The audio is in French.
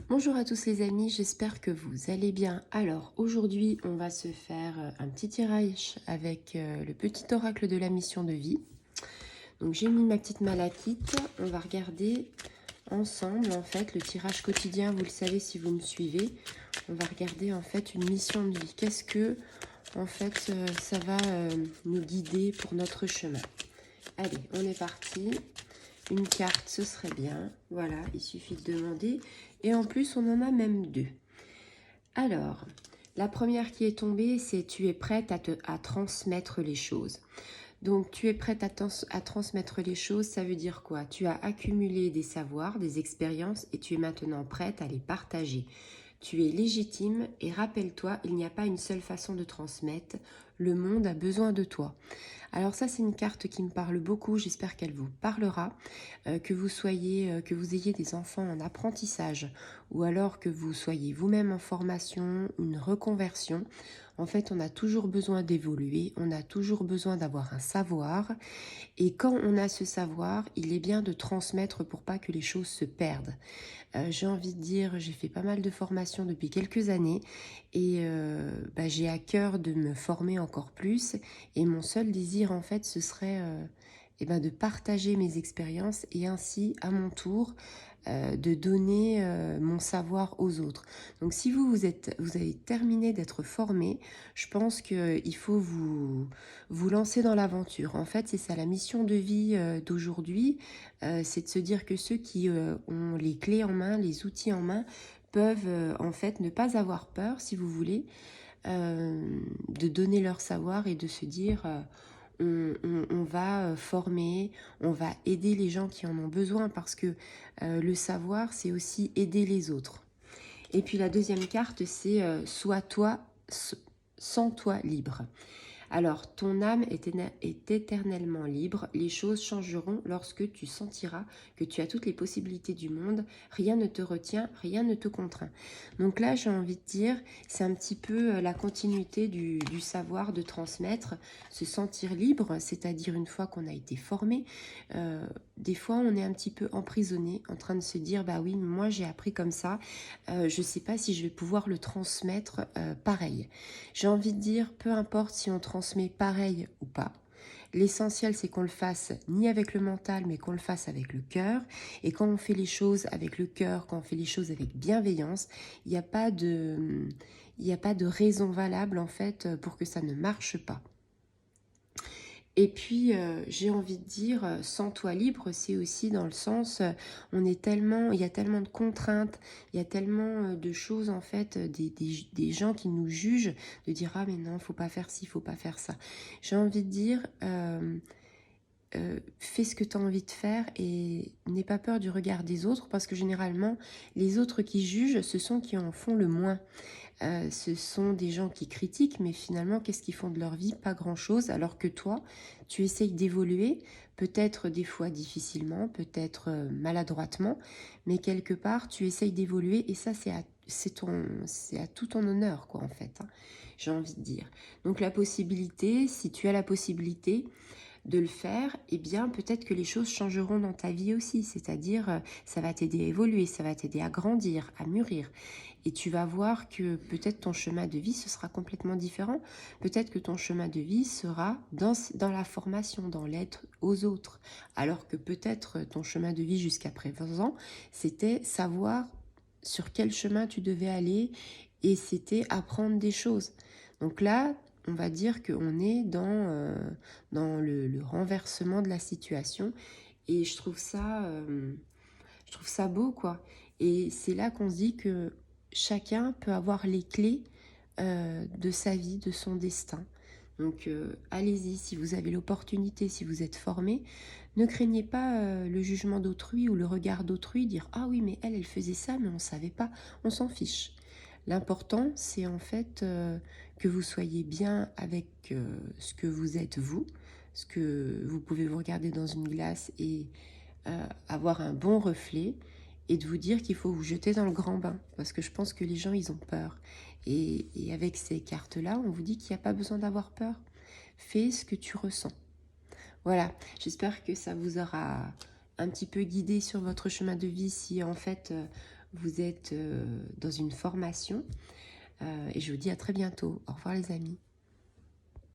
Bonjour à tous les amis, j'espère que vous allez bien. Alors aujourd'hui on va se faire un petit tirage avec le petit oracle de la mission de vie. Donc j'ai mis ma petite malachite, on va regarder ensemble en fait le tirage quotidien, vous le savez si vous me suivez. On va regarder en fait une mission de vie. Qu'est-ce que en fait ça va nous guider pour notre chemin. Allez, on est parti. Une carte, ce serait bien. Voilà, il suffit de demander. Et en plus, on en a même deux. Alors, la première qui est tombée, c'est tu es prête à transmettre les choses. Donc, tu es prête à transmettre les choses, ça veut dire quoi? Tu as accumulé des savoirs, des expériences et tu es maintenant prête à les partager. Tu es légitime et rappelle-toi, il n'y a pas une seule façon de transmettre. Le monde a besoin de toi. Alors ça, c'est une carte qui me parle beaucoup. J'espère qu'elle vous parlera. Que vous ayez des enfants en apprentissage ou alors que vous soyez vous-même en formation, une reconversion. En fait, on a toujours besoin d'évoluer. On a toujours besoin d'avoir un savoir. Et quand on a ce savoir, il est bien de transmettre pour pas que les choses se perdent. J'ai envie de dire, j'ai fait pas mal de formations depuis quelques années et j'ai à cœur de me former encore plus. Et mon seul désir, en fait, ce serait de partager mes expériences et ainsi, à mon tour, de donner mon savoir aux autres. Donc si vous avez terminé d'être formé, je pense qu'il faut vous lancer dans l'aventure. En fait, c'est ça la mission de vie d'aujourd'hui, c'est de se dire que ceux qui ont les clés en main, les outils en main, peuvent en fait ne pas avoir peur, si vous voulez, de donner leur savoir et de se dire on va former, on va aider les gens qui en ont besoin parce que le savoir, c'est aussi aider les autres. Et puis la deuxième carte, c'est sois toi, sens-toi libre. Alors, ton âme est éternellement libre. Les choses changeront lorsque tu sentiras que tu as toutes les possibilités du monde. Rien ne te retient, rien ne te contraint. Donc là, j'ai envie de dire, c'est un petit peu la continuité du savoir de transmettre, se sentir libre, c'est-à-dire une fois qu'on a été formé. Des fois, on est un petit peu emprisonné, en train de se dire, bah oui, moi j'ai appris comme ça. Je ne sais pas si je vais pouvoir le transmettre pareil. J'ai envie de dire, peu importe si on transmet pareil ou pas, l'essentiel c'est qu'on le fasse ni avec le mental mais qu'on le fasse avec le cœur. Et quand on fait les choses avec le cœur, quand on fait les choses avec bienveillance, il n'y a pas de, il n'y a pas de raison valable en fait pour que ça ne marche pas. Et puis, j'ai envie de dire, sens-toi libre, c'est aussi dans le sens, il y a tellement de contraintes, il y a tellement de choses, en fait, des gens qui nous jugent, de dire, ah mais non, faut pas faire ci, faut pas faire ça. J'ai envie de dire, fais ce que tu as envie de faire et n'aie pas peur du regard des autres, parce que généralement, les autres qui jugent, ce sont qui en font le moins. Ce sont des gens qui critiquent, mais finalement, qu'est-ce qu'ils font de leur vie? Pas grand-chose, alors que toi, tu essayes d'évoluer, peut-être des fois difficilement, peut-être maladroitement, mais quelque part, tu essayes d'évoluer, et ça, c'est à tout ton honneur, quoi, en fait, hein, j'ai envie de dire. Donc la possibilité, si tu as la possibilité de le faire, eh bien peut-être que les choses changeront dans ta vie aussi, c'est-à-dire ça va t'aider à évoluer, ça va t'aider à grandir, à mûrir. Et tu vas voir que peut-être ton chemin de vie, ce sera complètement différent. Peut-être que ton chemin de vie sera dans la formation, dans l'aide aux autres. Alors que peut-être ton chemin de vie jusqu'à présent, c'était savoir sur quel chemin tu devais aller et c'était apprendre des choses. Donc là, on va dire qu'on est dans le renversement de la situation et je trouve ça beau, quoi. Et c'est là qu'on se dit que chacun peut avoir les clés de sa vie, de son destin. Donc allez-y, si vous avez l'opportunité, si vous êtes formé, ne craignez pas le jugement d'autrui ou le regard d'autrui, dire « Ah oui, mais elle faisait ça, mais on ne savait pas. » On s'en fiche. L'important, c'est en fait que vous soyez bien avec ce que vous êtes vous, ce que vous pouvez vous regarder dans une glace et avoir un bon reflet et de vous dire qu'il faut vous jeter dans le grand bain parce que je pense que les gens ils ont peur et avec ces cartes là on vous dit qu'il n'y a pas besoin d'avoir peur, fais ce que tu ressens. Voilà, j'espère que ça vous aura un petit peu guidé sur votre chemin de vie si en fait vous êtes dans une formation. Et je vous dis à très bientôt. Au revoir les amis.